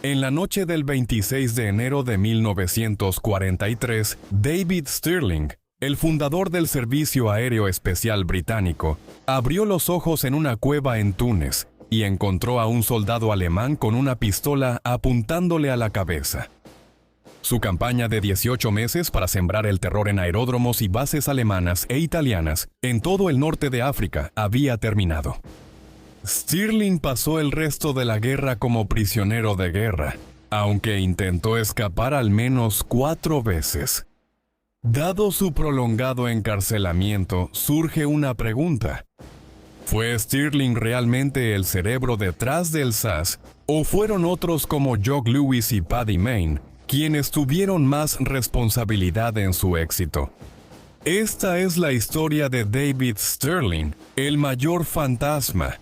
En la noche del 26 de enero de 1943, David Stirling, el fundador del Servicio Aéreo Especial Británico, abrió los ojos en una cueva en Túnez y encontró a un soldado alemán con una pistola apuntándole a la cabeza. Su campaña de 18 meses para sembrar el terror en aeródromos y bases alemanas e italianas en todo el norte de África había terminado. Stirling pasó el resto de la guerra como prisionero de guerra, aunque intentó escapar al menos 4 veces. Dado su prolongado encarcelamiento, surge una pregunta. ¿Fue Stirling realmente el cerebro detrás del SAS, o fueron otros como Jock Lewis y Paddy Mayne quienes tuvieron más responsabilidad en su éxito? Esta es la historia de David Stirling, el mayor fantasma.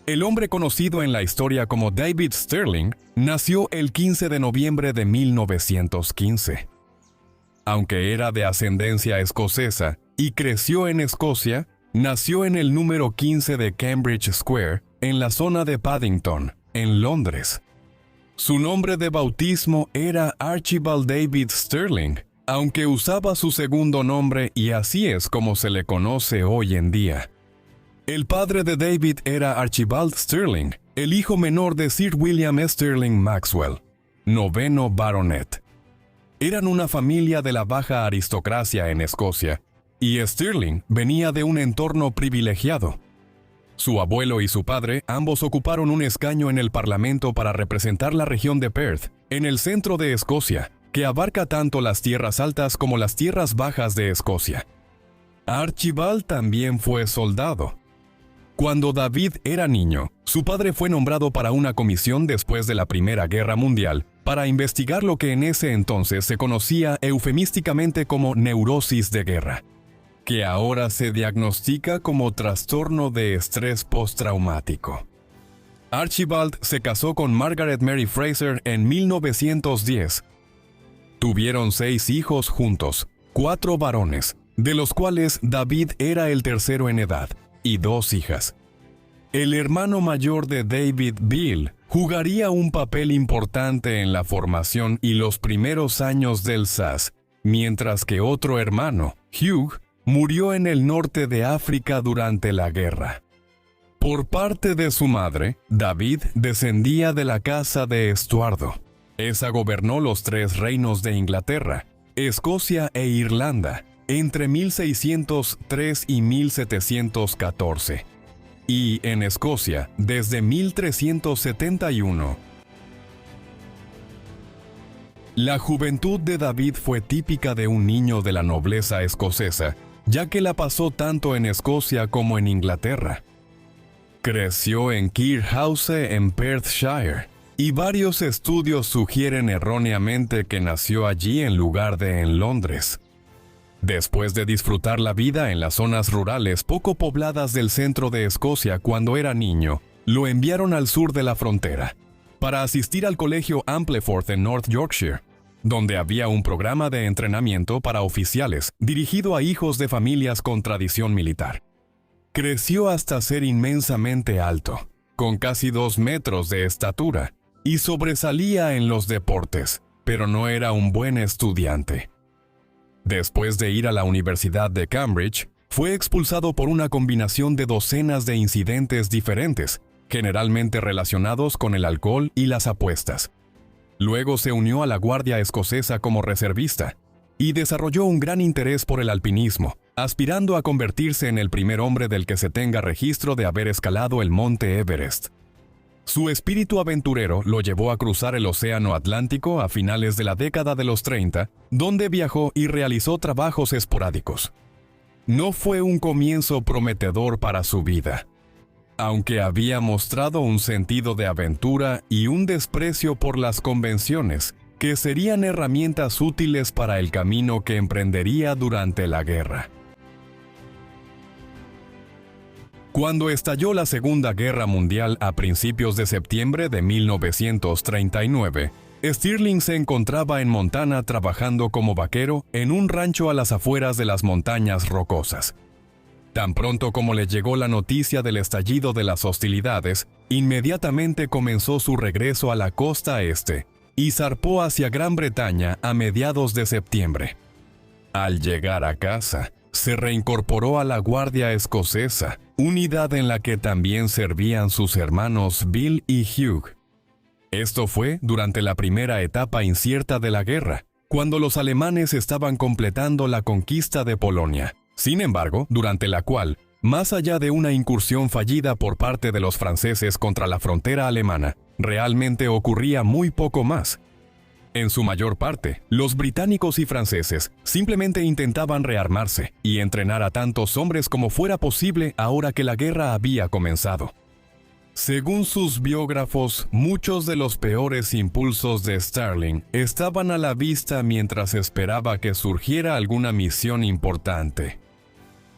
El hombre conocido en la historia como David Stirling nació el 15 de noviembre de 1915. Aunque era de ascendencia escocesa y creció en Escocia, nació en el número 15 de Cambridge Square, en la zona de Paddington, en Londres. Su nombre de bautismo era Archibald David Stirling, aunque usaba su segundo nombre y así es como se le conoce hoy en día. El padre de David era Archibald Stirling, el hijo menor de Sir William Stirling Maxwell, 9º baronet. Eran una familia de la baja aristocracia en Escocia, y Stirling venía de un entorno privilegiado. Su abuelo y su padre ambos ocuparon un escaño en el Parlamento para representar la región de Perth, en el centro de Escocia, que abarca tanto las tierras altas como las tierras bajas de Escocia. Archibald también fue soldado. Cuando David era niño, su padre fue nombrado para una comisión después de la Primera Guerra Mundial para investigar lo que en ese entonces se conocía eufemísticamente como neurosis de guerra, que ahora se diagnostica como trastorno de estrés postraumático. Archibald se casó con Margaret Mary Fraser en 1910. Tuvieron 6 hijos juntos, 4 varones, de los cuales David era el tercero en edad, y 2 hijas. El hermano mayor de David, Bill, jugaría un papel importante en la formación y los primeros años del SAS, mientras que otro hermano, Hugh, murió en el norte de África durante la guerra. Por parte de su madre, David descendía de la casa de Estuardo. Esa gobernó los 3 reinos de Inglaterra, Escocia e Irlanda, entre 1603 y 1714, y en Escocia desde 1371. La juventud de David fue típica de un niño de la nobleza escocesa, ya que la pasó tanto en Escocia como en Inglaterra. Creció en Keir House en Perthshire, y varios estudios sugieren erróneamente que nació allí en lugar de en Londres. Después de disfrutar la vida en las zonas rurales poco pobladas del centro de Escocia cuando era niño, lo enviaron al sur de la frontera, para asistir al colegio Ampleforth en North Yorkshire, donde había un programa de entrenamiento para oficiales dirigido a hijos de familias con tradición militar. Creció hasta ser inmensamente alto, con casi 2 metros de estatura, y sobresalía en los deportes, pero no era un buen estudiante. Después de ir a la Universidad de Cambridge, fue expulsado por una combinación de docenas de incidentes diferentes, generalmente relacionados con el alcohol y las apuestas. Luego se unió a la Guardia Escocesa como reservista, y desarrolló un gran interés por el alpinismo, aspirando a convertirse en el primer hombre del que se tenga registro de haber escalado el monte Everest. Su espíritu aventurero lo llevó a cruzar el Océano Atlántico a finales de la década de los 30, donde viajó y realizó trabajos esporádicos. No fue un comienzo prometedor para su vida, aunque había mostrado un sentido de aventura y un desprecio por las convenciones, que serían herramientas útiles para el camino que emprendería durante la guerra. Cuando estalló la Segunda Guerra Mundial a principios de septiembre de 1939, Stirling se encontraba en Montana trabajando como vaquero en un rancho a las afueras de las montañas rocosas. Tan pronto como le llegó la noticia del estallido de las hostilidades, inmediatamente comenzó su regreso a la costa este y zarpó hacia Gran Bretaña a mediados de septiembre. Al llegar a casa, se reincorporó a la Guardia Escocesa, unidad en la que también servían sus hermanos Bill y Hugh. Esto fue durante la primera etapa incierta de la guerra, cuando los alemanes estaban completando la conquista de Polonia. Sin embargo, durante la cual, más allá de una incursión fallida por parte de los franceses contra la frontera alemana, realmente ocurría muy poco más. En su mayor parte, los británicos y franceses simplemente intentaban rearmarse y entrenar a tantos hombres como fuera posible ahora que la guerra había comenzado. Según sus biógrafos, muchos de los peores impulsos de Stirling estaban a la vista mientras esperaba que surgiera alguna misión importante.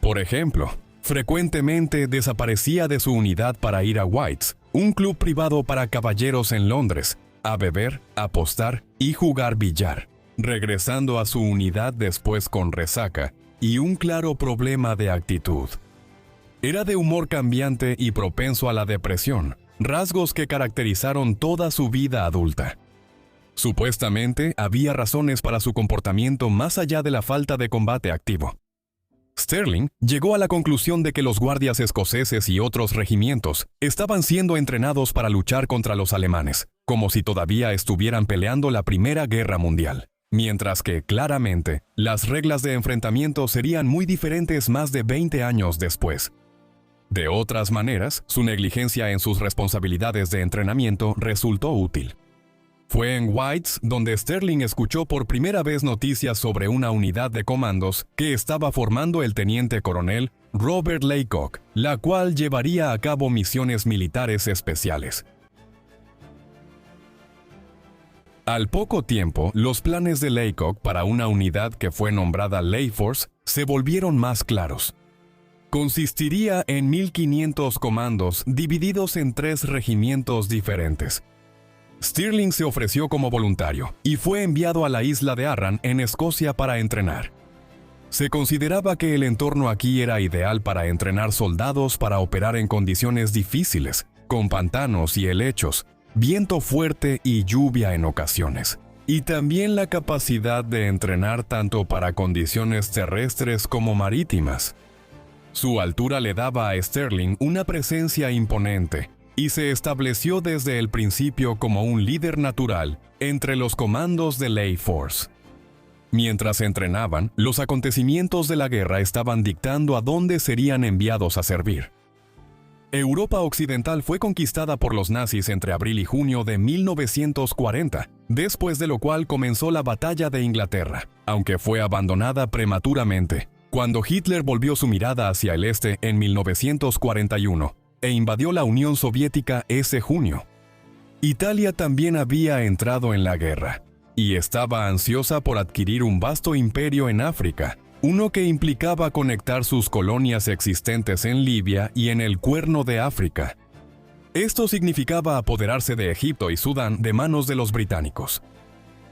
Por ejemplo, frecuentemente desaparecía de su unidad para ir a White's, un club privado para caballeros en Londres, a beber, apostar y jugar billar, regresando a su unidad después con resaca y un claro problema de actitud. Era de humor cambiante y propenso a la depresión, rasgos que caracterizaron toda su vida adulta. Supuestamente había razones para su comportamiento más allá de la falta de combate activo. Stirling llegó a la conclusión de que los guardias escoceses y otros regimientos estaban siendo entrenados para luchar contra los alemanes, como si todavía estuvieran peleando la Primera Guerra Mundial, mientras que, claramente, las reglas de enfrentamiento serían muy diferentes más de 20 años después. De otras maneras, su negligencia en sus responsabilidades de entrenamiento resultó útil. Fue en White's donde Stirling escuchó por primera vez noticias sobre una unidad de comandos que estaba formando el teniente coronel Robert Laycock, la cual llevaría a cabo misiones militares especiales. Al poco tiempo, los planes de Laycock para una unidad que fue nombrada Layforce se volvieron más claros. Consistiría en 1.500 comandos divididos en 3 regimientos diferentes. Stirling se ofreció como voluntario y fue enviado a la isla de Arran, en Escocia, para entrenar. Se consideraba que el entorno aquí era ideal para entrenar soldados para operar en condiciones difíciles, con pantanos y helechos, viento fuerte y lluvia en ocasiones, y también la capacidad de entrenar tanto para condiciones terrestres como marítimas. Su altura le daba a Stirling una presencia imponente, y se estableció desde el principio como un líder natural entre los comandos de Layforce. Mientras entrenaban, los acontecimientos de la guerra estaban dictando a dónde serían enviados a servir. Europa Occidental fue conquistada por los nazis entre abril y junio de 1940, después de lo cual comenzó la Batalla de Inglaterra, aunque fue abandonada prematuramente, cuando Hitler volvió su mirada hacia el este en 1941, e invadió la Unión Soviética ese junio. Italia también había entrado en la guerra, y estaba ansiosa por adquirir un vasto imperio en África, uno que implicaba conectar sus colonias existentes en Libia y en el Cuerno de África. Esto significaba apoderarse de Egipto y Sudán de manos de los británicos.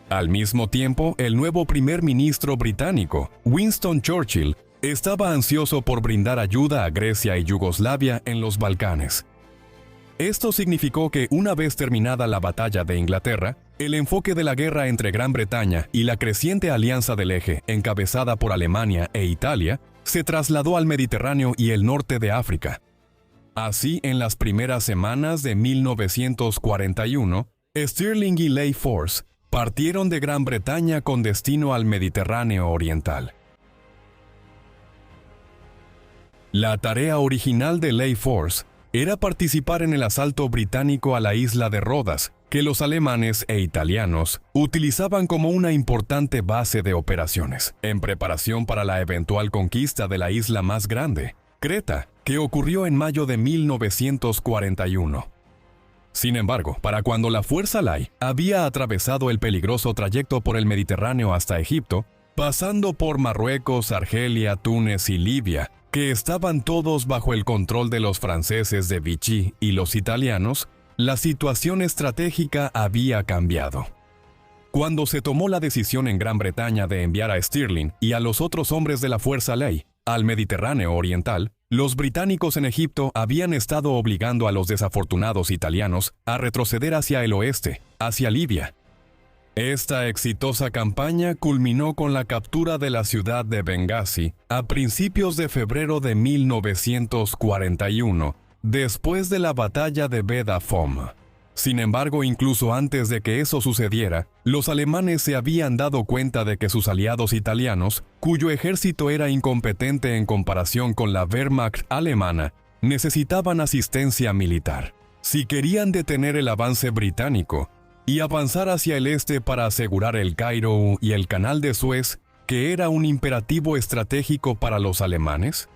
Al mismo tiempo, el nuevo primer ministro británico, Winston Churchill, estaba ansioso por brindar ayuda a Grecia y Yugoslavia en los Balcanes. Esto significó que, una vez terminada la batalla de Inglaterra, el enfoque de la guerra entre Gran Bretaña y la creciente alianza del Eje, encabezada por Alemania e Italia, se trasladó al Mediterráneo y el norte de África. Así, en las primeras semanas de 1941, Stirling y Layforce partieron de Gran Bretaña con destino al Mediterráneo oriental. La tarea original de Layforce era participar en el asalto británico a la isla de Rodas, que los alemanes e italianos utilizaban como una importante base de operaciones, en preparación para la eventual conquista de la isla más grande, Creta, que ocurrió en mayo de 1941. Sin embargo, para cuando la fuerza Lay había atravesado el peligroso trayecto por el Mediterráneo hasta Egipto, pasando por Marruecos, Argelia, Túnez y Libia, que estaban todos bajo el control de los franceses de Vichy y los italianos, la situación estratégica había cambiado. Cuando se tomó la decisión en Gran Bretaña de enviar a Stirling y a los otros hombres de la Fuerza Ley al Mediterráneo Oriental, los británicos en Egipto habían estado obligando a los desafortunados italianos a retroceder hacia el oeste, hacia Libia. Esta exitosa campaña culminó con la captura de la ciudad de Bengasi a principios de febrero de 1941, después de la batalla de Bed Afom. Sin embargo, incluso antes de que eso sucediera, los alemanes se habían dado cuenta de que sus aliados italianos, cuyo ejército era incompetente en comparación con la Wehrmacht alemana, necesitaban asistencia militar. Si querían detener el avance británico y avanzar hacia el este para asegurar el Cairo y el Canal de Suez, que era un imperativo estratégico para los alemanes.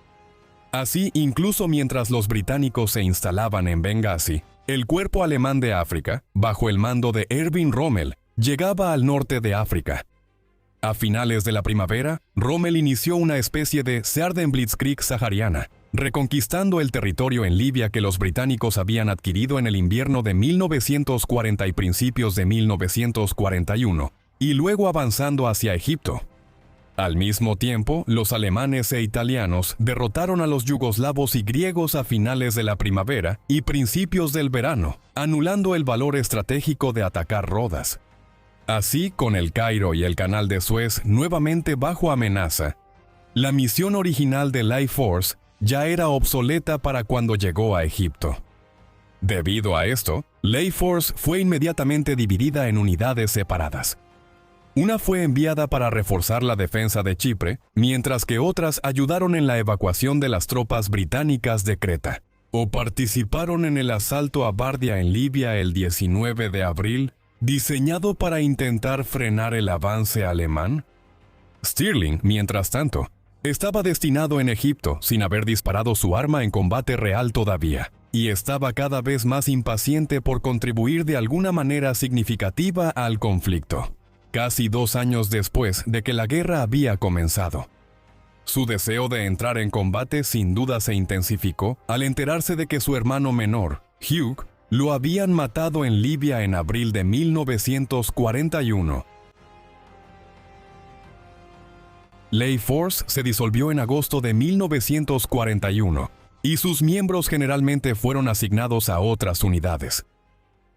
Así, incluso mientras los británicos se instalaban en Bengasi, el cuerpo alemán de África, bajo el mando de Erwin Rommel, llegaba al norte de África. A finales de la primavera, Rommel inició una especie de Zuiderblitzkrieg sahariana, reconquistando el territorio en Libia que los británicos habían adquirido en el invierno de 1940 y principios de 1941, y luego avanzando hacia Egipto. Al mismo tiempo, los alemanes e italianos derrotaron a los yugoslavos y griegos a finales de la primavera y principios del verano, anulando el valor estratégico de atacar Rodas. Así, con el Cairo y el Canal de Suez nuevamente bajo amenaza, la misión original de Life Force ya era obsoleta para cuando llegó a Egipto. Debido a esto, Life Force fue inmediatamente dividida en unidades separadas. Una fue enviada para reforzar la defensa de Chipre, mientras que otras ayudaron en la evacuación de las tropas británicas de Creta, o participaron en el asalto a Bardia en Libia el 19 de abril, diseñado para intentar frenar el avance alemán. Stirling, mientras tanto, estaba destinado en Egipto sin haber disparado su arma en combate real todavía, y estaba cada vez más impaciente por contribuir de alguna manera significativa al conflicto. Casi 2 años después de que la guerra había comenzado. Su deseo de entrar en combate sin duda se intensificó al enterarse de que su hermano menor, Hugh, lo habían matado en Libia en abril de 1941. Life Force se disolvió en agosto de 1941 y sus miembros generalmente fueron asignados a otras unidades.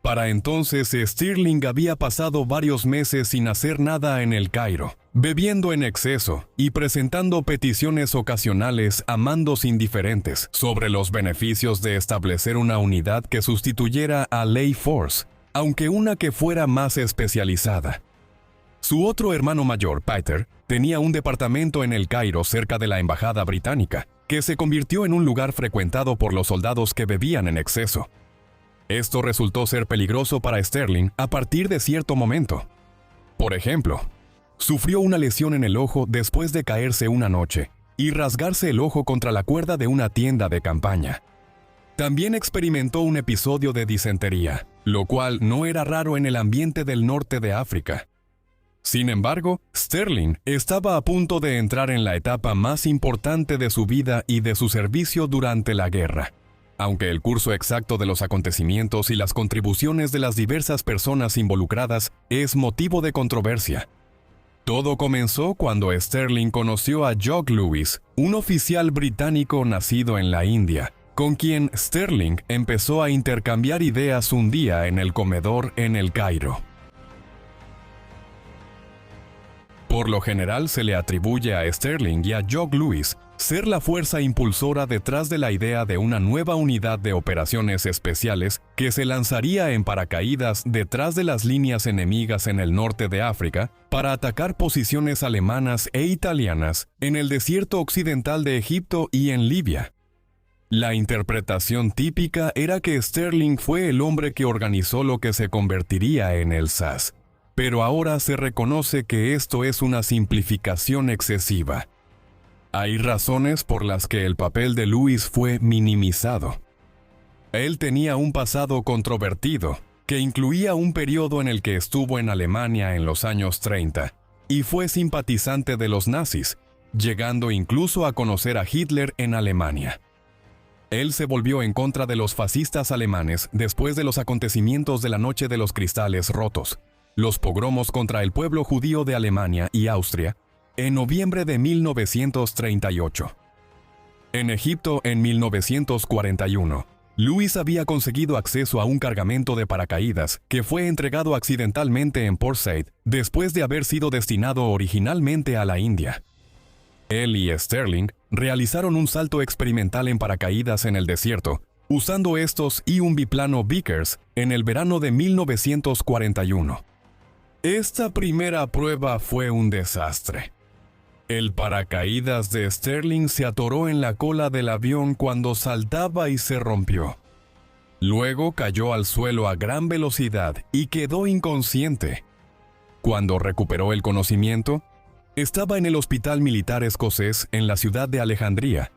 Para entonces, Stirling había pasado varios meses sin hacer nada en el Cairo, bebiendo en exceso y presentando peticiones ocasionales a mandos indiferentes sobre los beneficios de establecer una unidad que sustituyera a Life Force, aunque una que fuera más especializada. Su otro hermano mayor, Peter, tenía un departamento en el Cairo cerca de la embajada británica, que se convirtió en un lugar frecuentado por los soldados que bebían en exceso. Esto resultó ser peligroso para Stirling a partir de cierto momento. Por ejemplo, sufrió una lesión en el ojo después de caerse una noche y rasgarse el ojo contra la cuerda de una tienda de campaña. También experimentó un episodio de disentería, lo cual no era raro en el ambiente del norte de África. Sin embargo, Stirling estaba a punto de entrar en la etapa más importante de su vida y de su servicio durante la guerra. Aunque el curso exacto de los acontecimientos y las contribuciones de las diversas personas involucradas es motivo de controversia. Todo comenzó cuando Stirling conoció a Jock Lewis, un oficial británico nacido en la India, con quien Stirling empezó a intercambiar ideas un día en el comedor en el Cairo. Por lo general se le atribuye a Stirling y a Jock Lewis ser la fuerza impulsora detrás de la idea de una nueva unidad de operaciones especiales que se lanzaría en paracaídas detrás de las líneas enemigas en el norte de África para atacar posiciones alemanas e italianas en el desierto occidental de Egipto y en Libia. La interpretación típica era que Stirling fue el hombre que organizó lo que se convertiría en el SAS, pero ahora se reconoce que esto es una simplificación excesiva. Hay razones por las que el papel de Lewis fue minimizado. Él tenía un pasado controvertido, que incluía un periodo en el que estuvo en Alemania en los años 30, y fue simpatizante de los nazis, llegando incluso a conocer a Hitler en Alemania. Él se volvió en contra de los fascistas alemanes después de los acontecimientos de la Noche de los Cristales Rotos, los pogromos contra el pueblo judío de Alemania y Austria, en noviembre de 1938. En Egipto, en 1941, Lewis había conseguido acceso a un cargamento de paracaídas que fue entregado accidentalmente en Port Said después de haber sido destinado originalmente a la India. Él y Sterling realizaron un salto experimental en paracaídas en el desierto, usando estos y un biplano Vickers en el verano de 1941. Esta primera prueba fue un desastre. El paracaídas de Sterling se atoró en la cola del avión cuando saltaba y se rompió. Luego cayó al suelo a gran velocidad y quedó inconsciente. Cuando recuperó el conocimiento, estaba en el hospital militar escocés en la ciudad de Alejandría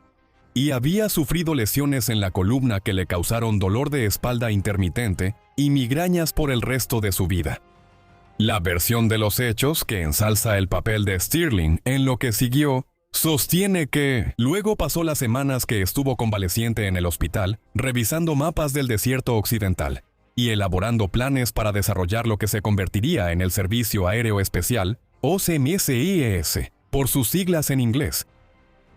y había sufrido lesiones en la columna que le causaron dolor de espalda intermitente y migrañas por el resto de su vida. La versión de los hechos, que ensalza el papel de Stirling en lo que siguió, sostiene que luego pasó las semanas que estuvo convaleciente en el hospital, revisando mapas del desierto occidental y elaborando planes para desarrollar lo que se convertiría en el Servicio Aéreo Especial, o CMSIS, por sus siglas en inglés.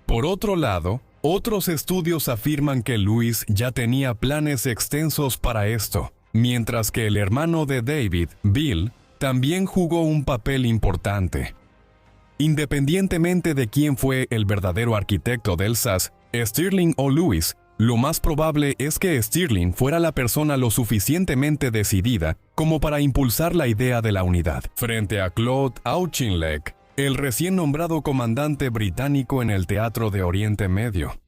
Por otro lado, otros estudios afirman que Lewis ya tenía planes extensos para esto, mientras que el hermano de David, Bill, también jugó un papel importante. Independientemente de quién fue el verdadero arquitecto del SAS, Stirling o Lewis, lo más probable es que Stirling fuera la persona lo suficientemente decidida como para impulsar la idea de la unidad, frente a Claude Auchinleck, el recién nombrado comandante británico en el Teatro de Oriente Medio.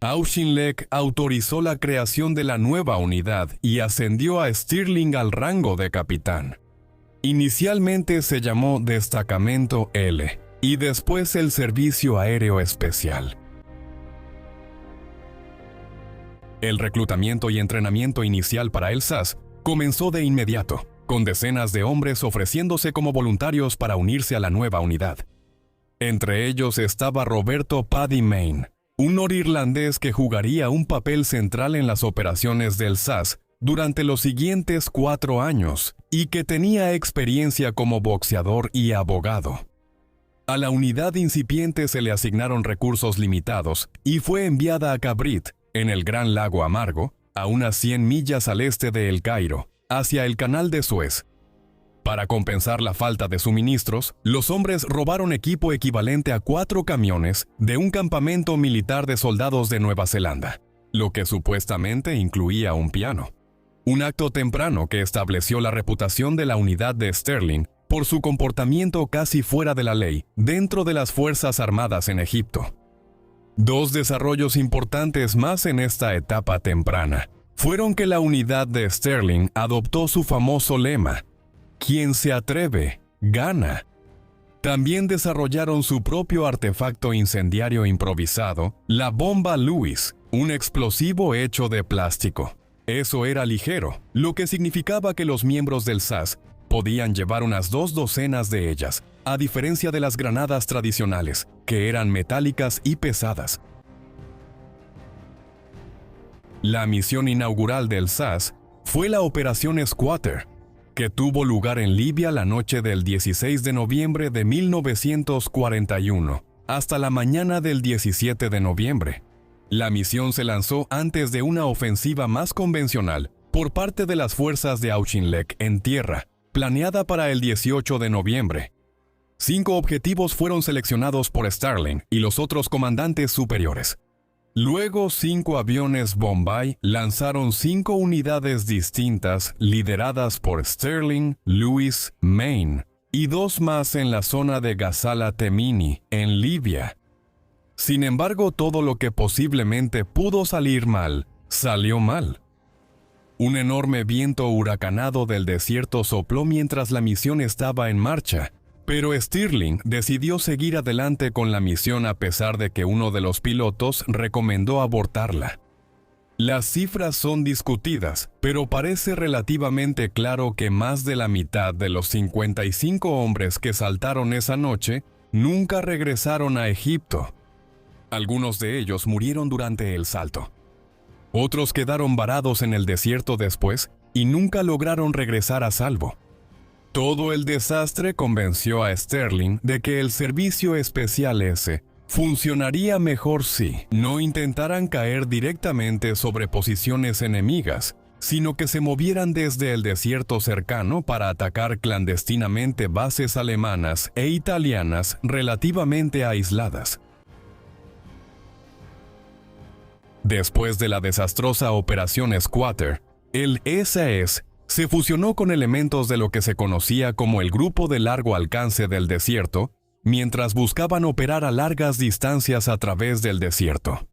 Auchinleck autorizó la creación de la nueva unidad y ascendió a Stirling al rango de capitán. Inicialmente se llamó Destacamento L y después el Servicio Aéreo Especial. El reclutamiento y entrenamiento inicial para el SAS comenzó de inmediato, con decenas de hombres ofreciéndose como voluntarios para unirse a la nueva unidad. Entre ellos estaba Roberto Paddy Mayne, un norirlandés que jugaría un papel central en las operaciones del SAS durante los siguientes 4 años y que tenía experiencia como boxeador y abogado. A la unidad incipiente se le asignaron recursos limitados y fue enviada a Cabrit, en el Gran Lago Amargo, a unas 100 millas al este de El Cairo, hacia el Canal de Suez. Para compensar la falta de suministros, los hombres robaron equipo equivalente a 4 camiones de un campamento militar de soldados de Nueva Zelanda, lo que supuestamente incluía un piano. Un acto temprano que estableció la reputación de la unidad de Stirling por su comportamiento casi fuera de la ley dentro de las Fuerzas Armadas en Egipto. 2 desarrollos importantes más en esta etapa temprana fueron que la unidad de Stirling adoptó su famoso lema: "Quien se atreve, gana". También desarrollaron su propio artefacto incendiario improvisado, la bomba Lewis, un explosivo hecho de plástico. Eso era ligero, lo que significaba que los miembros del SAS podían llevar unas 2 docenas de ellas, a diferencia de las granadas tradicionales, que eran metálicas y pesadas. La misión inaugural del SAS fue la Operación Squatter, que tuvo lugar en Libia la noche del 16 de noviembre de 1941 hasta la mañana del 17 de noviembre. La misión se lanzó antes de una ofensiva más convencional por parte de las fuerzas de Auchinleck en tierra, planeada para el 18 de noviembre. 5 objetivos fueron seleccionados por Stirling y los otros comandantes superiores. Luego 5 aviones Bombay lanzaron 5 unidades distintas lideradas por Stirling, Lewis, Mayne y 2 más en la zona de Gazala Temini, en Libia. Sin embargo, todo lo que posiblemente pudo salir mal, salió mal. Un enorme viento huracanado del desierto sopló mientras la misión estaba en marcha, pero Stirling decidió seguir adelante con la misión a pesar de que uno de los pilotos recomendó abortarla. Las cifras son discutidas, pero parece relativamente claro que más de la mitad de los 55 hombres que saltaron esa noche nunca regresaron a Egipto. Algunos de ellos murieron durante el salto. Otros quedaron varados en el desierto después y nunca lograron regresar a salvo. Todo el desastre convenció a Sterling de que el Servicio Especial S funcionaría mejor si no intentaran caer directamente sobre posiciones enemigas, sino que se movieran desde el desierto cercano para atacar clandestinamente bases alemanas e italianas relativamente aisladas. Después de la desastrosa Operación Squatter, el SAS se fusionó con elementos de lo que se conocía como el Grupo de Largo Alcance del Desierto, mientras buscaban operar a largas distancias a través del desierto.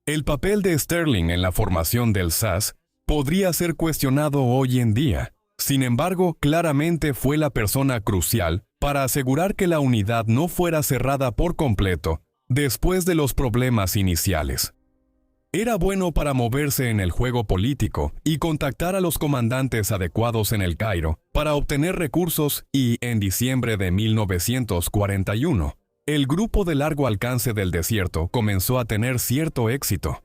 El papel de Sterling en la formación del SAS podría ser cuestionado hoy en día. Sin embargo, claramente fue la persona crucial para asegurar que la unidad no fuera cerrada por completo después de los problemas iniciales. Era bueno para moverse en el juego político y contactar a los comandantes adecuados en el Cairo para obtener recursos y, en diciembre de 1941, el Grupo de Largo Alcance del Desierto comenzó a tener cierto éxito.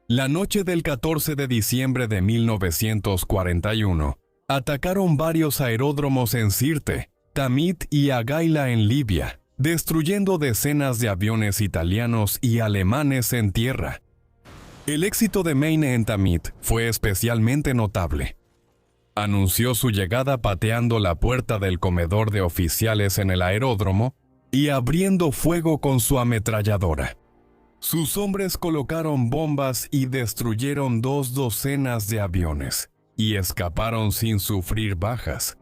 La noche del 14 de diciembre de 1941, atacaron varios aeródromos en Sirte, Tamit y Agaila en Libia, destruyendo decenas de aviones italianos y alemanes en tierra. El éxito de Maine en Tamit fue especialmente notable. Anunció su llegada pateando la puerta del comedor de oficiales en el aeródromo y abriendo fuego con su ametralladora. Sus hombres colocaron bombas y destruyeron 2 docenas de aviones, y escaparon sin sufrir bajas.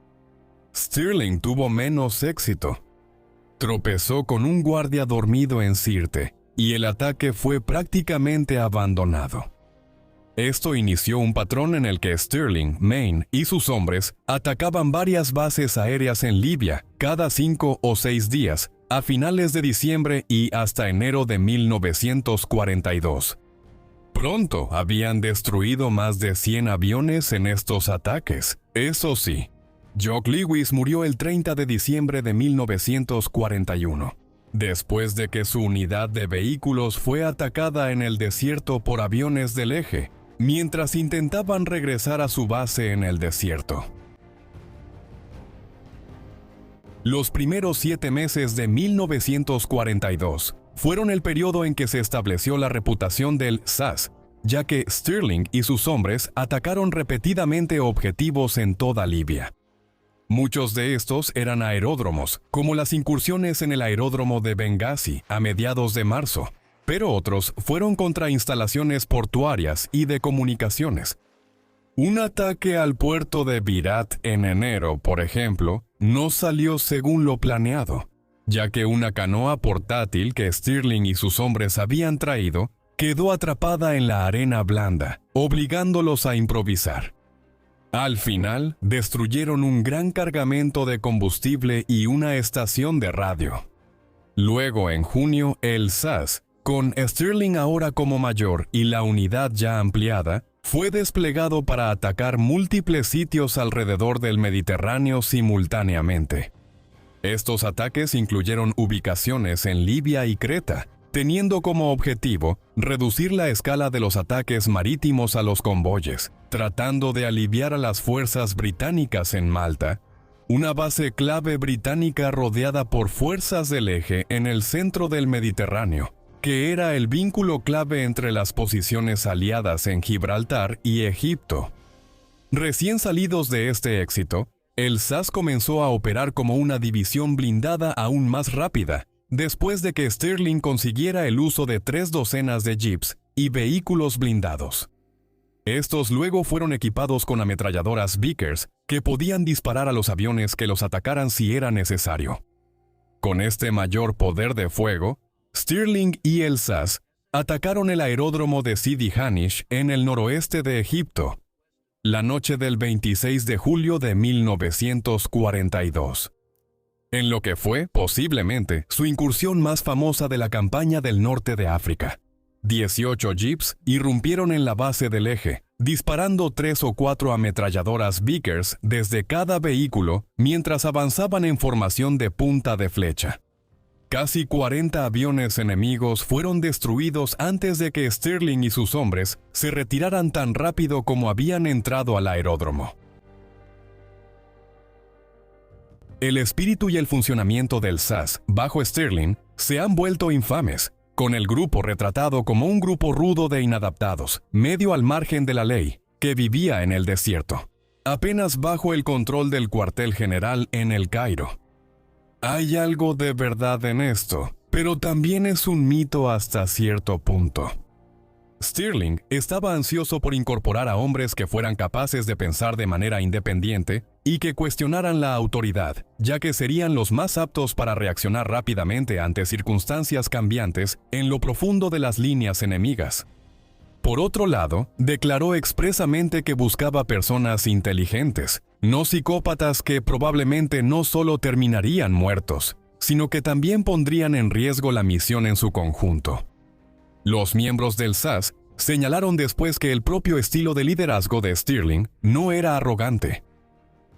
Stirling tuvo menos éxito. Tropezó con un guardia dormido en Sirte, y el ataque fue prácticamente abandonado. Esto inició un patrón en el que Sterling, Maine y sus hombres atacaban varias bases aéreas en Libia cada 5 o 6 días, a finales de diciembre y hasta enero de 1942. Pronto habían destruido más de 100 aviones en estos ataques. Eso sí, Jock Lewis murió el 30 de diciembre de 1941. Después de que su unidad de vehículos fue atacada en el desierto por aviones del eje, mientras intentaban regresar a su base en el desierto. Los primeros 7 meses de 1942 fueron el periodo en que se estableció la reputación del SAS, ya que Sterling y sus hombres atacaron repetidamente objetivos en toda Libia. Muchos de estos eran aeródromos, como las incursiones en el aeródromo de Benghazi a mediados de marzo, pero otros fueron contra instalaciones portuarias y de comunicaciones. Un ataque al puerto de Birat en enero, por ejemplo, no salió según lo planeado, ya que una canoa portátil que Stirling y sus hombres habían traído quedó atrapada en la arena blanda, obligándolos a improvisar. Al final, destruyeron un gran cargamento de combustible y una estación de radio. Luego, en junio, el SAS, con Stirling ahora como mayor y la unidad ya ampliada, fue desplegado para atacar múltiples sitios alrededor del Mediterráneo simultáneamente. Estos ataques incluyeron ubicaciones en Libia y Creta, teniendo como objetivo reducir la escala de los ataques marítimos a los convoyes, tratando de aliviar a las fuerzas británicas en Malta, una base clave británica rodeada por fuerzas del eje en el centro del Mediterráneo, que era el vínculo clave entre las posiciones aliadas en Gibraltar y Egipto. Recién salidos de este éxito, el SAS comenzó a operar como una división blindada aún más rápida, después de que Stirling consiguiera el uso de 3 docenas de jeeps y vehículos blindados. Estos luego fueron equipados con ametralladoras Vickers que podían disparar a los aviones que los atacaran si era necesario. Con este mayor poder de fuego, Stirling y el SAS atacaron el aeródromo de Sidi Hanish en el noroeste de Egipto, la noche del 26 de julio de 1942. En lo que fue, posiblemente, su incursión más famosa de la campaña del norte de África. 18 jeeps irrumpieron en la base del eje, disparando 3 o 4 ametralladoras Vickers desde cada vehículo mientras avanzaban en formación de punta de flecha. Casi 40 aviones enemigos fueron destruidos antes de que Stirling y sus hombres se retiraran tan rápido como habían entrado al aeródromo. el espíritu y el funcionamiento del SAS bajo Stirling se han vuelto infames, con el grupo retratado como un grupo rudo de inadaptados, medio al margen de la ley, que vivía en el desierto, apenas bajo el control del cuartel general en El Cairo. Hay algo de verdad en esto, pero también es un mito hasta cierto punto. Stirling estaba ansioso por incorporar a hombres que fueran capaces de pensar de manera independiente y que cuestionaran la autoridad, ya que serían los más aptos para reaccionar rápidamente ante circunstancias cambiantes en lo profundo de las líneas enemigas. Por otro lado, declaró expresamente que buscaba personas inteligentes, no psicópatas que probablemente no solo terminarían muertos, sino que también pondrían en riesgo la misión en su conjunto. Los miembros del SAS señalaron después que el propio estilo de liderazgo de Stirling no era arrogante.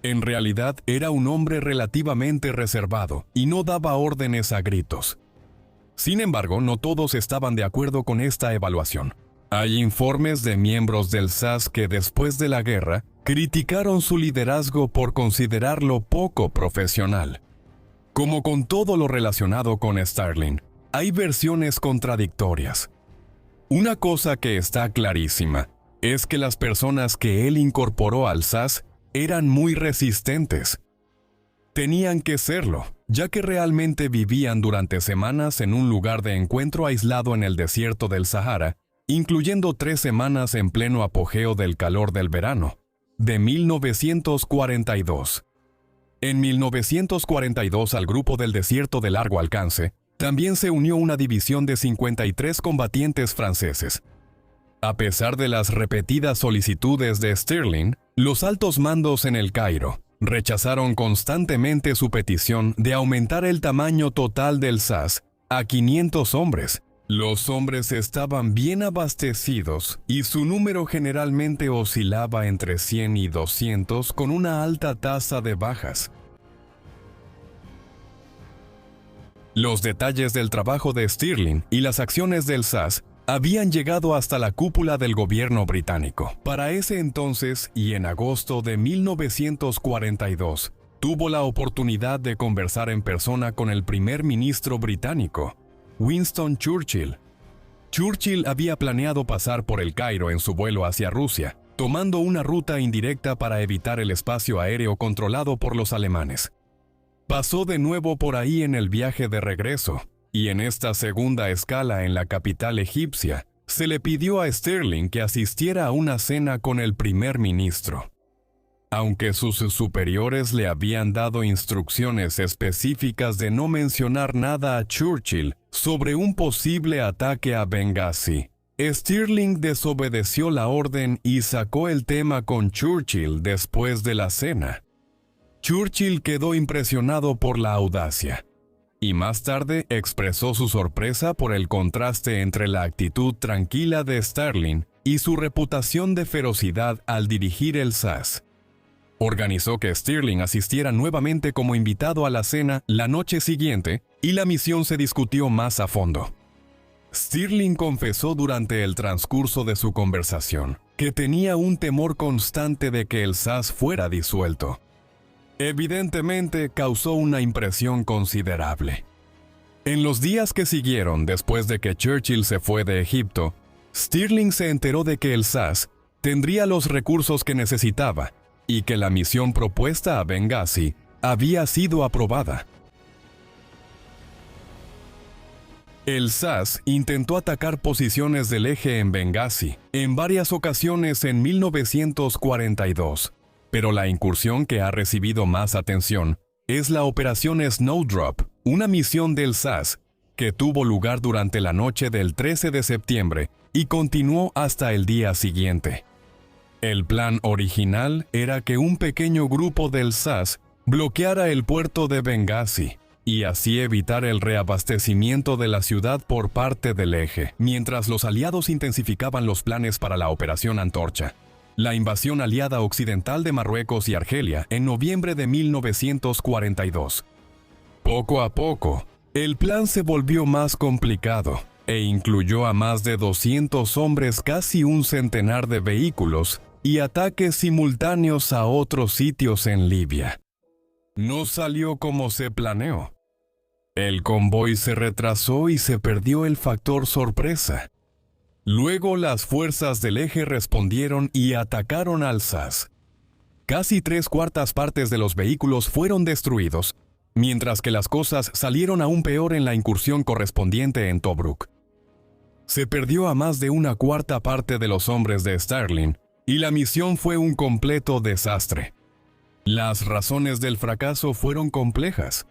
En realidad era un hombre relativamente reservado y no daba órdenes a gritos. Sin embargo, no todos estaban de acuerdo con esta evaluación. Hay informes de miembros del SAS que después de la guerra criticaron su liderazgo por considerarlo poco profesional. Como con todo lo relacionado con Stirling, hay versiones contradictorias. Una cosa que está clarísima es que las personas que él incorporó al SAS eran muy resistentes. Tenían que serlo, ya que realmente vivían durante semanas en un lugar de encuentro aislado en el desierto del Sahara, incluyendo 3 semanas en pleno apogeo del calor del verano, de 1942. En 1942 al grupo del desierto de largo alcance, también se unió una división de 53 combatientes franceses. A pesar de las repetidas solicitudes de Stirling, los altos mandos en El Cairo rechazaron constantemente su petición de aumentar el tamaño total del SAS a 500 hombres. Los hombres estaban bien abastecidos y su número generalmente oscilaba entre 100 y 200 con una alta tasa de bajas. Los detalles del trabajo de Stirling y las acciones del SAS habían llegado hasta la cúpula del gobierno británico. Para ese entonces, y en agosto de 1942, tuvo la oportunidad de conversar en persona con el primer ministro británico, Winston Churchill. Churchill había planeado pasar por El Cairo en su vuelo hacia Rusia, tomando una ruta indirecta para evitar el espacio aéreo controlado por los alemanes. Pasó de nuevo por ahí en el viaje de regreso, y en esta segunda escala en la capital egipcia, se le pidió a Stirling que asistiera a una cena con el primer ministro. Aunque sus superiores le habían dado instrucciones específicas de no mencionar nada a Churchill sobre un posible ataque a Benghazi, Stirling desobedeció la orden y sacó el tema con Churchill después de la cena. Churchill quedó impresionado por la audacia, y más tarde expresó su sorpresa por el contraste entre la actitud tranquila de Stirling y su reputación de ferocidad al dirigir el SAS. Organizó que Stirling asistiera nuevamente como invitado a la cena la noche siguiente y la misión se discutió más a fondo. Stirling confesó durante el transcurso de su conversación que tenía un temor constante de que el SAS fuera disuelto. Evidentemente causó una impresión considerable. En los días que siguieron después de que Churchill se fue de Egipto, Stirling se enteró de que el SAS tendría los recursos que necesitaba y que la misión propuesta a Benghazi había sido aprobada. El SAS intentó atacar posiciones del eje en Benghazi en varias ocasiones en 1942. Pero la incursión que ha recibido más atención es la Operación Snowdrop, una misión del SAS que tuvo lugar durante la noche del 13 de septiembre y continuó hasta el día siguiente. El plan original era que un pequeño grupo del SAS bloqueara el puerto de Benghazi y así evitar el reabastecimiento de la ciudad por parte del eje, mientras los aliados intensificaban los planes para la Operación Antorcha, la invasión aliada occidental de Marruecos y Argelia en noviembre de 1942. Poco a poco, el plan se volvió más complicado e incluyó a más de 200 hombres, casi un centenar de vehículos y ataques simultáneos a otros sitios en Libia. no salió como se planeó. El convoy se retrasó y se perdió el factor sorpresa. Luego las fuerzas del eje respondieron y atacaron al SAS. Casi 3/4 partes de los vehículos fueron destruidos, mientras que las cosas salieron aún peor en la incursión correspondiente en Tobruk. Se perdió a más de 1/4 parte de los hombres de Stirling, y la misión fue un completo desastre. Las razones del fracaso fueron complejas.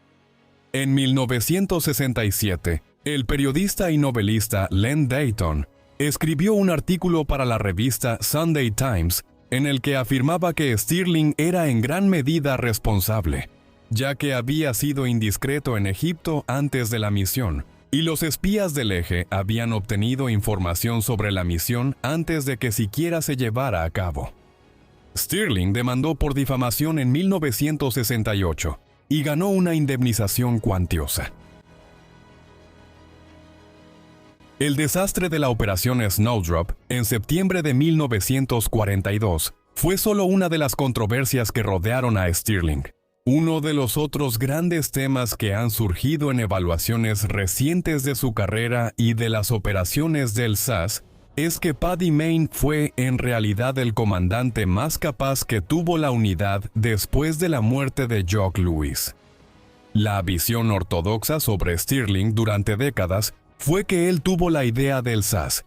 En 1967, el periodista y novelista Len Deighton escribió un artículo para la revista Sunday Times en el que afirmaba que Stirling era en gran medida responsable, ya que había sido indiscreto en Egipto antes de la misión, y los espías del eje habían obtenido información sobre la misión antes de que siquiera se llevara a cabo. Stirling demandó por difamación en 1968 y ganó una indemnización cuantiosa. El desastre de la operación Snowdrop en septiembre de 1942 fue solo una de las controversias que rodearon a Stirling. Uno de los otros grandes temas que han surgido en evaluaciones recientes de su carrera y de las operaciones del SAS es que Paddy Mayne fue en realidad el comandante más capaz que tuvo la unidad después de la muerte de Jock Lewis. La visión ortodoxa sobre Stirling durante décadas fue que él tuvo la idea del SAS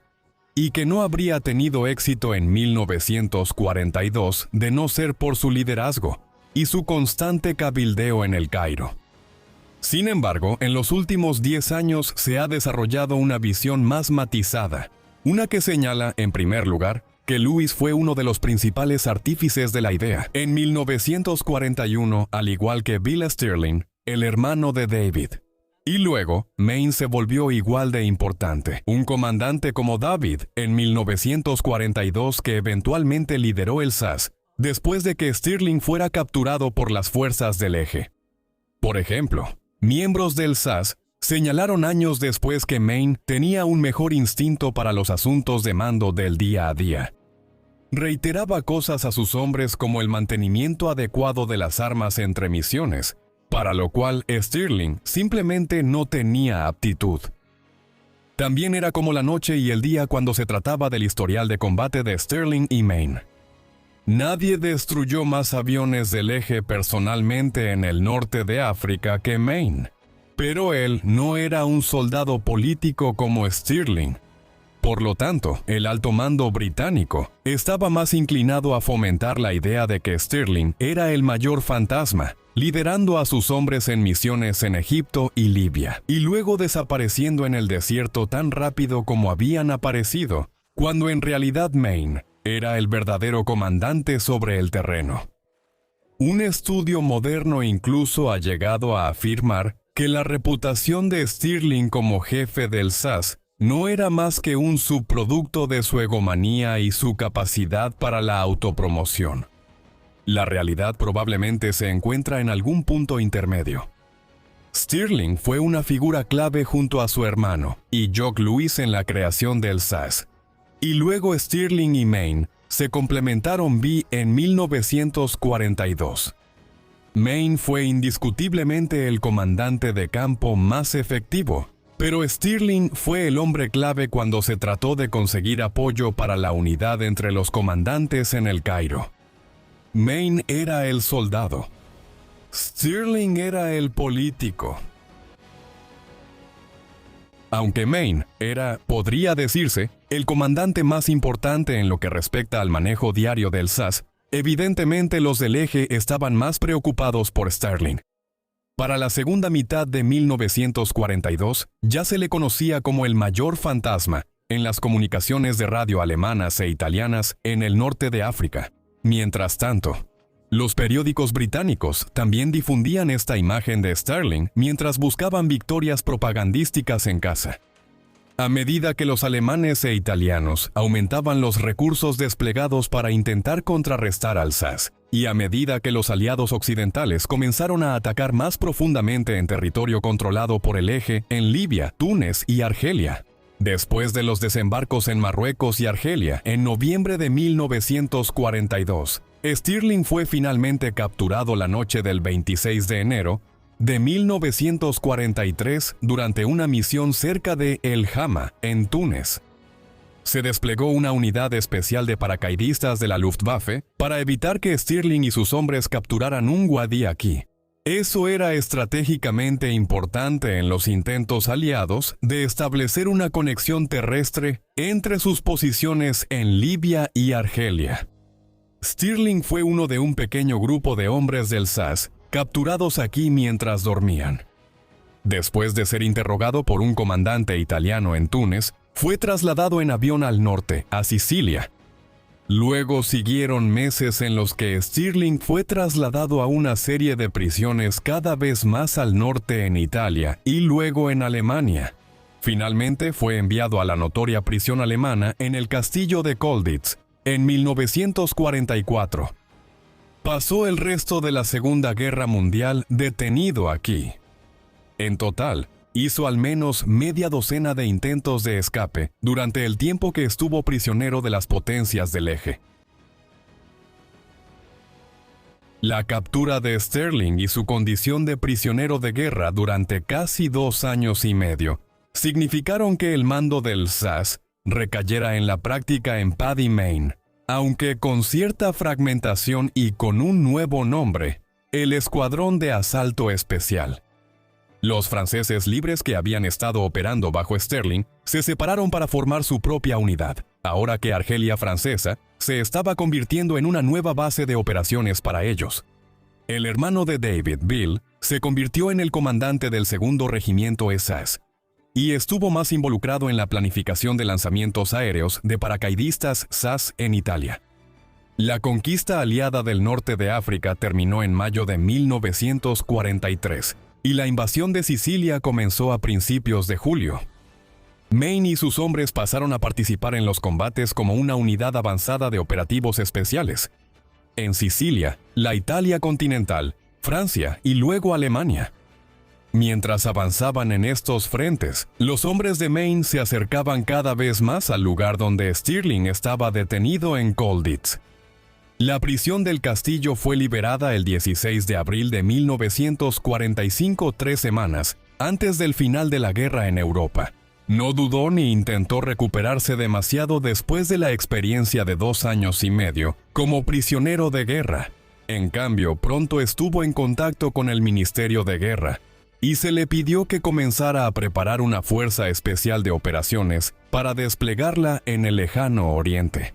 y que no habría tenido éxito en 1942 de no ser por su liderazgo y su constante cabildeo en el Cairo. Sin embargo, en los últimos 10 años se ha desarrollado una visión más matizada, una que señala, en primer lugar, que Lewis fue uno de los principales artífices de la idea. En 1941, al igual que Bill Stirling, el hermano de David. Y luego, Mayne se volvió igual de importante. Un comandante como David, en 1942, que eventualmente lideró el SAS, después de que Stirling fuera capturado por las fuerzas del eje. Por ejemplo, miembros del SAS señalaron años después que Mayne tenía un mejor instinto para los asuntos de mando del día a día. Reiteraba cosas a sus hombres como el mantenimiento adecuado de las armas entre misiones, para lo cual Stirling simplemente no tenía aptitud. También era como la noche y el día cuando se trataba del historial de combate de Stirling y Mayne. Nadie destruyó más aviones del eje personalmente en el norte de África que Mayne, pero él no era un soldado político como Stirling. Por lo tanto, el alto mando británico estaba más inclinado a fomentar la idea de que Stirling era el mayor fantasma, liderando a sus hombres en misiones en Egipto y Libia, y luego desapareciendo en el desierto tan rápido como habían aparecido, cuando en realidad Mayne era el verdadero comandante sobre el terreno. Un estudio moderno incluso ha llegado a afirmar que la reputación de Stirling como jefe del SAS no era más que un subproducto de su egomanía y su capacidad para la autopromoción. La realidad probablemente se encuentra en algún punto intermedio. Stirling fue una figura clave junto a su hermano y Jock Lewis en la creación del SAS, y luego Stirling y Mayne se complementaron en 1942. Mayne fue indiscutiblemente el comandante de campo más efectivo, pero Stirling fue el hombre clave cuando se trató de conseguir apoyo para la unidad entre los comandantes en el Cairo. Mayne era el soldado. Stirling era el político. Aunque Mayne era, podría decirse, el comandante más importante en lo que respecta al manejo diario del SAS, evidentemente los del eje estaban más preocupados por Stirling. Para la segunda mitad de 1942, ya se le conocía como el mayor fantasma en las comunicaciones de radio alemanas e italianas en el norte de África. Mientras tanto, los periódicos británicos también difundían esta imagen de Stirling mientras buscaban victorias propagandísticas en casa. A medida que los alemanes e italianos aumentaban los recursos desplegados para intentar contrarrestar al SAS, y a medida que los aliados occidentales comenzaron a atacar más profundamente en territorio controlado por el eje en Libia, Túnez y Argelia, después de los desembarcos en Marruecos y Argelia en noviembre de 1942, Stirling fue finalmente capturado la noche del 26 de enero de 1943 durante una misión cerca de El Hama, en Túnez. Se desplegó una unidad especial de paracaidistas de la Luftwaffe para evitar que Stirling y sus hombres capturaran un wadí aquí. Eso era estratégicamente importante en los intentos aliados de establecer una conexión terrestre entre sus posiciones en Libia y Argelia. Stirling fue uno de un pequeño grupo de hombres del SAS capturados aquí mientras dormían. Después de ser interrogado por un comandante italiano en Túnez, fue trasladado en avión al norte, a Sicilia. Luego siguieron meses en los que Stirling fue trasladado a una serie de prisiones cada vez más al norte en Italia y luego en Alemania. Finalmente fue enviado a la notoria prisión alemana en el castillo de Colditz en 1944. Pasó el resto de la Segunda Guerra Mundial detenido aquí. En total, hizo al menos media docena de intentos de escape durante el tiempo que estuvo prisionero de las potencias del eje. La captura de Stirling y su condición de prisionero de guerra durante casi 2 años y medio significaron que el mando del SAS recayera en la práctica en Paddy, Maine, aunque con cierta fragmentación y con un nuevo nombre, el Escuadrón de Asalto Especial. Los franceses libres que habían estado operando bajo Stirling se separaron para formar su propia unidad, ahora que Argelia francesa se estaba convirtiendo en una nueva base de operaciones para ellos. El hermano de David, Bill, se convirtió en el comandante del segundo regimiento SAS y estuvo más involucrado en la planificación de lanzamientos aéreos de paracaidistas SAS en Italia. La conquista aliada del norte de África terminó en mayo de 1943 y la invasión de Sicilia comenzó a principios de julio. Maine y sus hombres pasaron a participar en los combates como una unidad avanzada de operativos especiales. En Sicilia, la Italia continental, Francia y luego Alemania. Mientras avanzaban en estos frentes, los hombres de Maine se acercaban cada vez más al lugar donde Stirling estaba detenido en Colditz. La prisión del castillo fue liberada el 16 de abril de 1945, 3 semanas antes del final de la guerra en Europa. No dudó ni intentó recuperarse demasiado después de la experiencia de 2 años y medio como prisionero de guerra. En cambio, pronto estuvo en contacto con el Ministerio de Guerra y se le pidió que comenzara a preparar una fuerza especial de operaciones para desplegarla en el lejano oriente.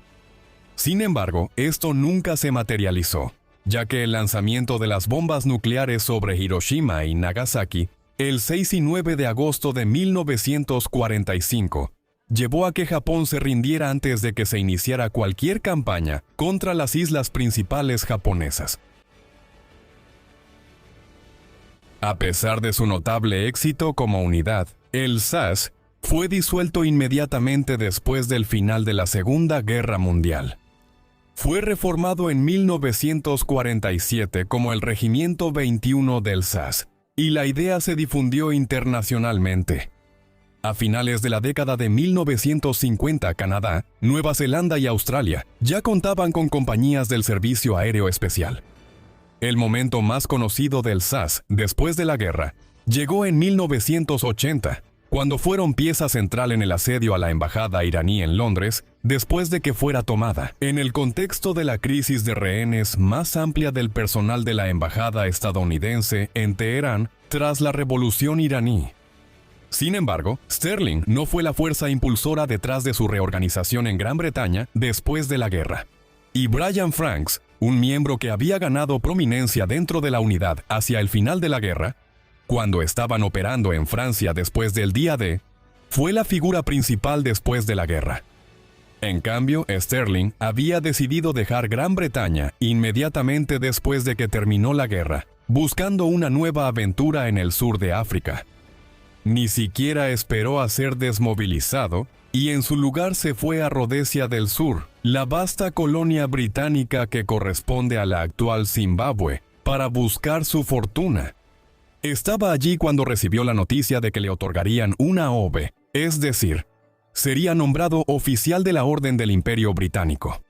Sin embargo, esto nunca se materializó, ya que el lanzamiento de las bombas nucleares sobre Hiroshima y Nagasaki, el 6 y 9 de agosto de 1945, llevó a que Japón se rindiera antes de que se iniciara cualquier campaña contra las islas principales japonesas. A pesar de su notable éxito como unidad, el SAS fue disuelto inmediatamente después del final de la Segunda Guerra Mundial. Fue reformado en 1947 como el Regimiento 21 del SAS, y la idea se difundió internacionalmente. A finales de la década de 1950, Canadá, Nueva Zelanda y Australia ya contaban con compañías del Servicio Aéreo Especial. El momento más conocido del SAS después de la guerra llegó en 1980, cuando fueron pieza central en el asedio a la embajada iraní en Londres después de que fuera tomada, en el contexto de la crisis de rehenes más amplia del personal de la embajada estadounidense en Teherán tras la revolución iraní. Sin embargo, Stirling no fue la fuerza impulsora detrás de su reorganización en Gran Bretaña después de la guerra. Y Brian Franks, un miembro que había ganado prominencia dentro de la unidad hacia el final de la guerra, cuando estaban operando en Francia después del día D, fue la figura principal después de la guerra. En cambio, Stirling había decidido dejar Gran Bretaña inmediatamente después de que terminó la guerra, buscando una nueva aventura en el sur de África. Ni siquiera esperó a ser desmovilizado y en su lugar se fue a Rodesia del Sur, la vasta colonia británica que corresponde a la actual Zimbabue, para buscar su fortuna. Estaba allí cuando recibió la noticia de que le otorgarían una OBE, es decir, sería nombrado oficial de la Orden del Imperio Británico.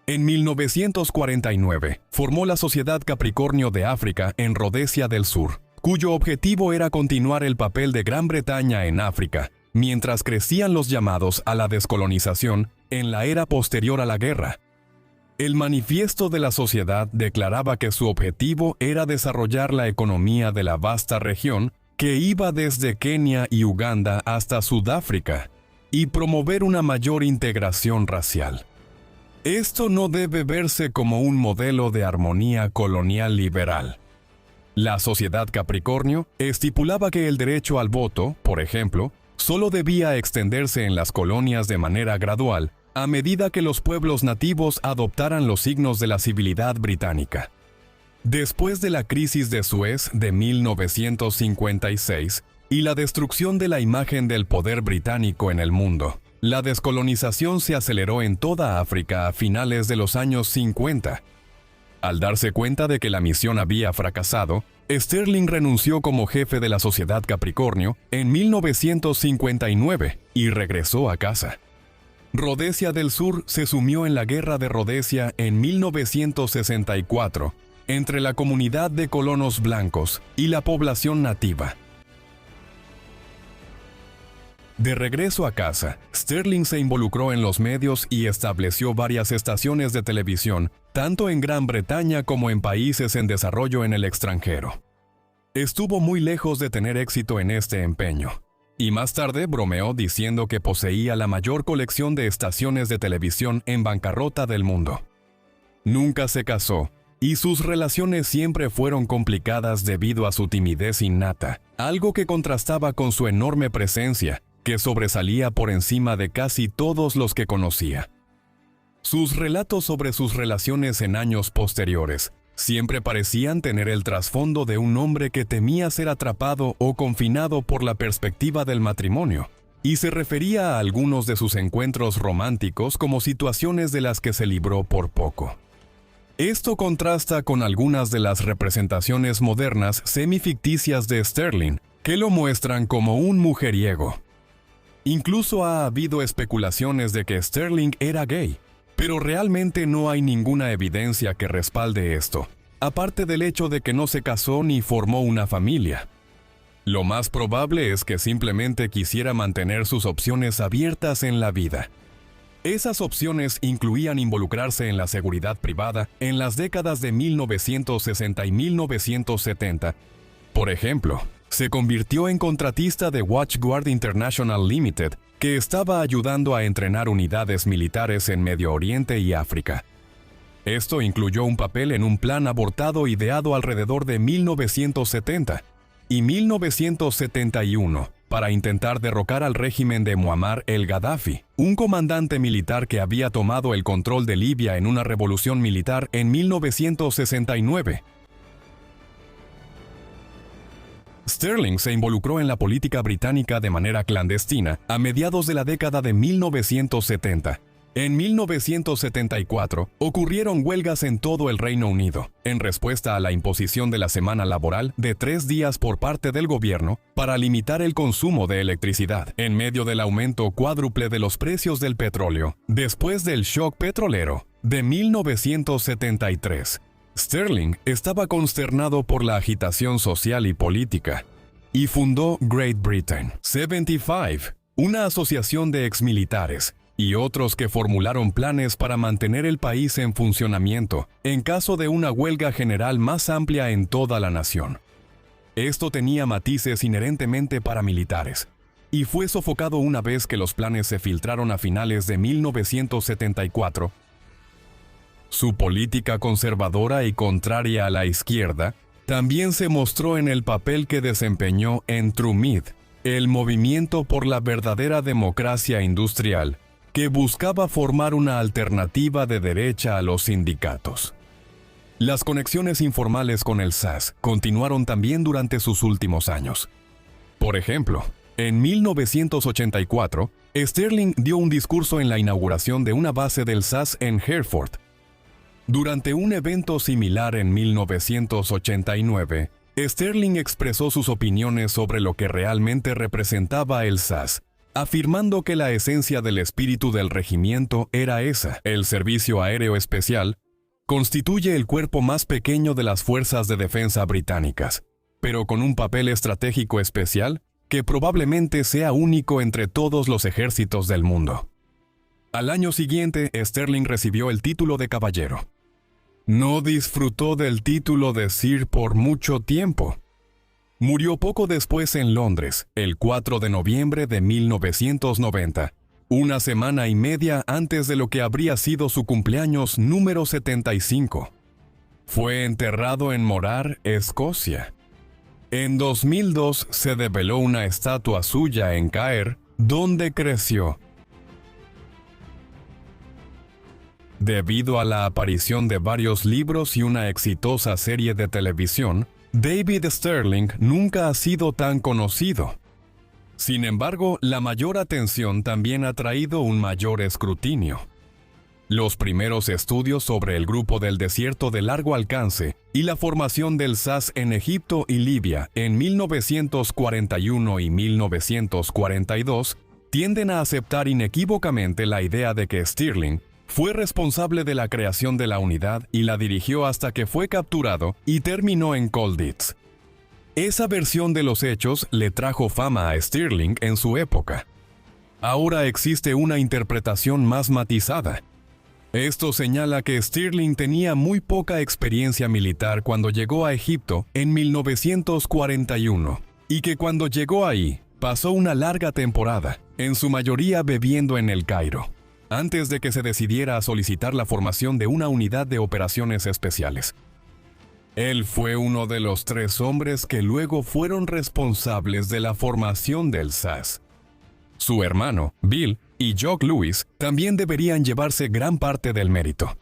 En 1949, formó la Sociedad Capricornio de África en Rodesia del Sur, cuyo objetivo era continuar el papel de Gran Bretaña en África, mientras crecían los llamados a la descolonización en la era posterior a la guerra. El manifiesto de la sociedad declaraba que su objetivo era desarrollar la economía de la vasta región que iba desde Kenia y Uganda hasta Sudáfrica, y promover una mayor integración racial. Esto no debe verse como un modelo de armonía colonial liberal. La Sociedad Capricornio estipulaba que el derecho al voto, por ejemplo, solo debía extenderse en las colonias de manera gradual, a medida que los pueblos nativos adoptaran los signos de la civilidad británica. Después de la crisis de Suez de 1956 y la destrucción de la imagen del poder británico en el mundo, la descolonización se aceleró en toda África a finales de los años 50. Al darse cuenta de que la misión había fracasado, Sterling renunció como jefe de la Sociedad Capricornio en 1959 y regresó a casa. Rodesia del Sur se sumió en la Guerra de Rodesia en 1964 entre la comunidad de colonos blancos y la población nativa. De regreso a casa, Sterling se involucró en los medios y estableció varias estaciones de televisión, tanto en Gran Bretaña como en países en desarrollo en el extranjero. Estuvo muy lejos de tener éxito en este empeño, y más tarde bromeó diciendo que poseía la mayor colección de estaciones de televisión en bancarrota del mundo. Nunca se casó, y sus relaciones siempre fueron complicadas debido a su timidez innata, algo que contrastaba con su enorme presencia, que sobresalía por encima de casi todos los que conocía. Sus relatos sobre sus relaciones en años posteriores siempre parecían tener el trasfondo de un hombre que temía ser atrapado o confinado por la perspectiva del matrimonio, y se refería a algunos de sus encuentros románticos como situaciones de las que se libró por poco. Esto contrasta con algunas de las representaciones modernas semificticias de Sterling, que lo muestran como un mujeriego. Incluso ha habido especulaciones de que Sterling era gay, pero realmente no hay ninguna evidencia que respalde esto, aparte del hecho de que no se casó ni formó una familia. Lo más probable es que simplemente quisiera mantener sus opciones abiertas en la vida. Esas opciones incluían involucrarse en la seguridad privada en las décadas de 1960 y 1970. Por ejemplo, se convirtió en contratista de WatchGuard International Limited, que estaba ayudando a entrenar unidades militares en Medio Oriente y África. Esto incluyó un papel en un plan abortado ideado alrededor de 1970 y 1971 para intentar derrocar al régimen de Muammar el-Gaddafi, un comandante militar que había tomado el control de Libia en una revolución militar en 1969. Sterling se involucró en la política británica de manera clandestina a mediados de la década de 1970. En 1974, ocurrieron huelgas en todo el Reino Unido, en respuesta a la imposición de la semana laboral de 3 días por parte del gobierno para limitar el consumo de electricidad, en medio del aumento cuádruple de los precios del petróleo, después del shock petrolero de 1973. Sterling estaba consternado por la agitación social y política, y fundó Great Britain 75, una asociación de exmilitares, y otros que formularon planes para mantener el país en funcionamiento en caso de una huelga general más amplia en toda la nación. Esto tenía matices inherentemente paramilitares, y fue sofocado una vez que los planes se filtraron a finales de 1974. Su política conservadora y contraria a la izquierda también se mostró en el papel que desempeñó en TrueMed, el movimiento por la verdadera democracia industrial, que buscaba formar una alternativa de derecha a los sindicatos. Las conexiones informales con el SAS continuaron también durante sus últimos años. Por ejemplo, en 1984, Sterling dio un discurso en la inauguración de una base del SAS en Hereford. Durante un evento similar en 1989, Sterling expresó sus opiniones sobre lo que realmente representaba el SAS afirmando que la esencia del espíritu del regimiento era esa. El Servicio Aéreo Especial constituye el cuerpo más pequeño de las fuerzas de defensa británicas, pero con un papel estratégico especial que probablemente sea único entre todos los ejércitos del mundo. Al año siguiente, Sterling recibió el título de caballero. No disfrutó del título de Sir por mucho tiempo. Murió poco después en Londres, el 4 de noviembre de 1990, una semana y media antes de lo que habría sido su cumpleaños número 75. Fue enterrado en Morar, Escocia. En 2002 se develó una estatua suya en Caer, donde creció. Debido a la aparición de varios libros y una exitosa serie de televisión, David Sterling nunca ha sido tan conocido. Sin embargo, la mayor atención también ha traído un mayor escrutinio. Los primeros estudios sobre el grupo del desierto de largo alcance y la formación del SAS en Egipto y Libia en 1941 y 1942 tienden a aceptar inequívocamente la idea de que Stirling fue responsable de la creación de la unidad y la dirigió hasta que fue capturado y terminó en Colditz. Esa versión de los hechos le trajo fama a Stirling en su época. Ahora existe una interpretación más matizada. Esto señala que Stirling tenía muy poca experiencia militar cuando llegó a Egipto en 1941 y que cuando llegó ahí pasó una larga temporada, en su mayoría bebiendo en El Cairo, antes de que se decidiera a solicitar la formación de una unidad de operaciones especiales. Él fue uno de los 3 hombres que luego fueron responsables de la formación del SAS. Su hermano, Bill, y Jock Lewis también deberían llevarse gran parte del mérito.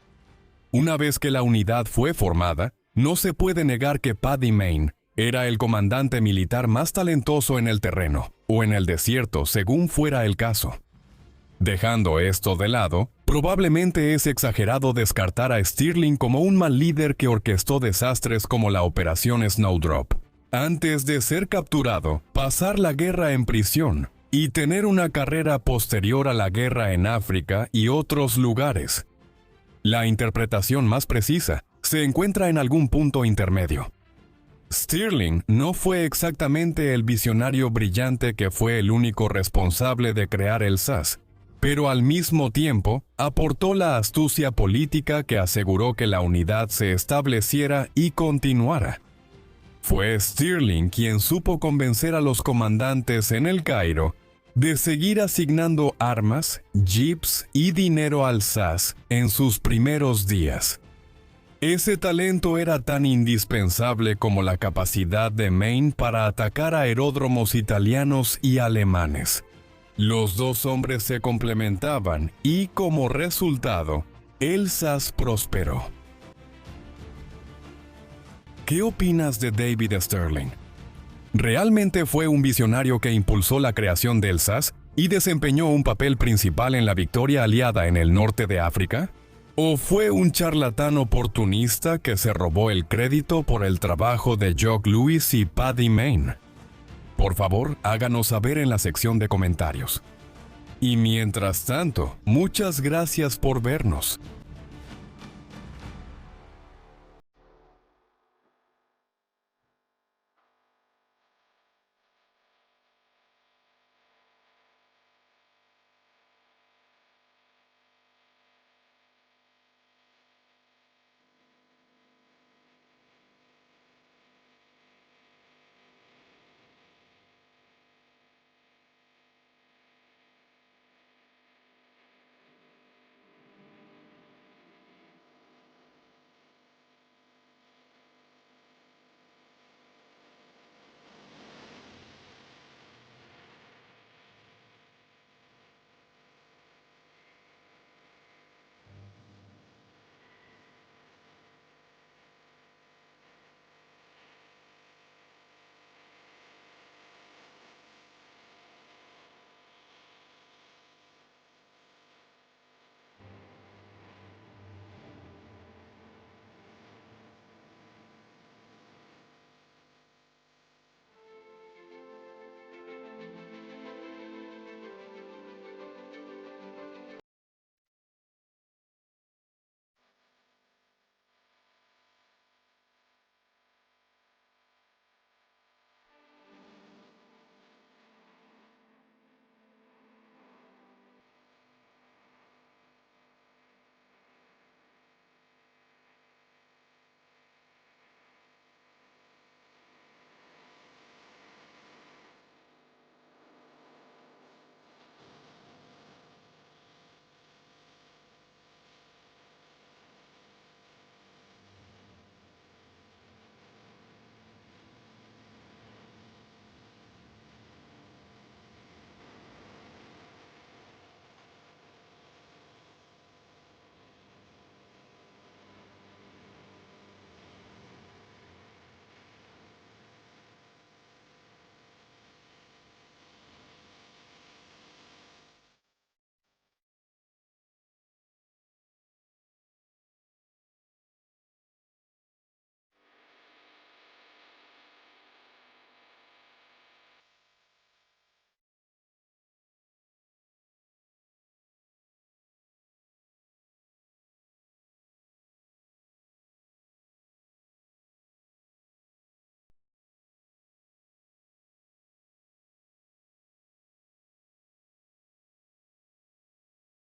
Una vez que la unidad fue formada, no se puede negar que Paddy Mayne era el comandante militar más talentoso en el terreno, o en el desierto, según fuera el caso. Dejando esto de lado, probablemente es exagerado descartar a Stirling como un mal líder que orquestó desastres como la Operación Snowdrop, antes de ser capturado, pasar la guerra en prisión y tener una carrera posterior a la guerra en África y otros lugares. La interpretación más precisa se encuentra en algún punto intermedio. Stirling no fue exactamente el visionario brillante que fue el único responsable de crear el SAS, pero al mismo tiempo aportó la astucia política que aseguró que la unidad se estableciera y continuara. Fue Stirling quien supo convencer a los comandantes en El Cairo de seguir asignando armas, jeeps y dinero al SAS en sus primeros días. Ese talento era tan indispensable como la capacidad de Mayne para atacar aeródromos italianos y alemanes. Los 2 hombres se complementaban y, como resultado, el SAS prosperó. ¿Qué opinas de David Sterling? ¿Realmente fue un visionario que impulsó la creación del SAS y desempeñó un papel principal en la victoria aliada en el norte de África? ¿O fue un charlatán oportunista que se robó el crédito por el trabajo de Jock Lewis y Paddy Mayne? Por favor, háganos saber en la sección de comentarios. Y mientras tanto, muchas gracias por vernos.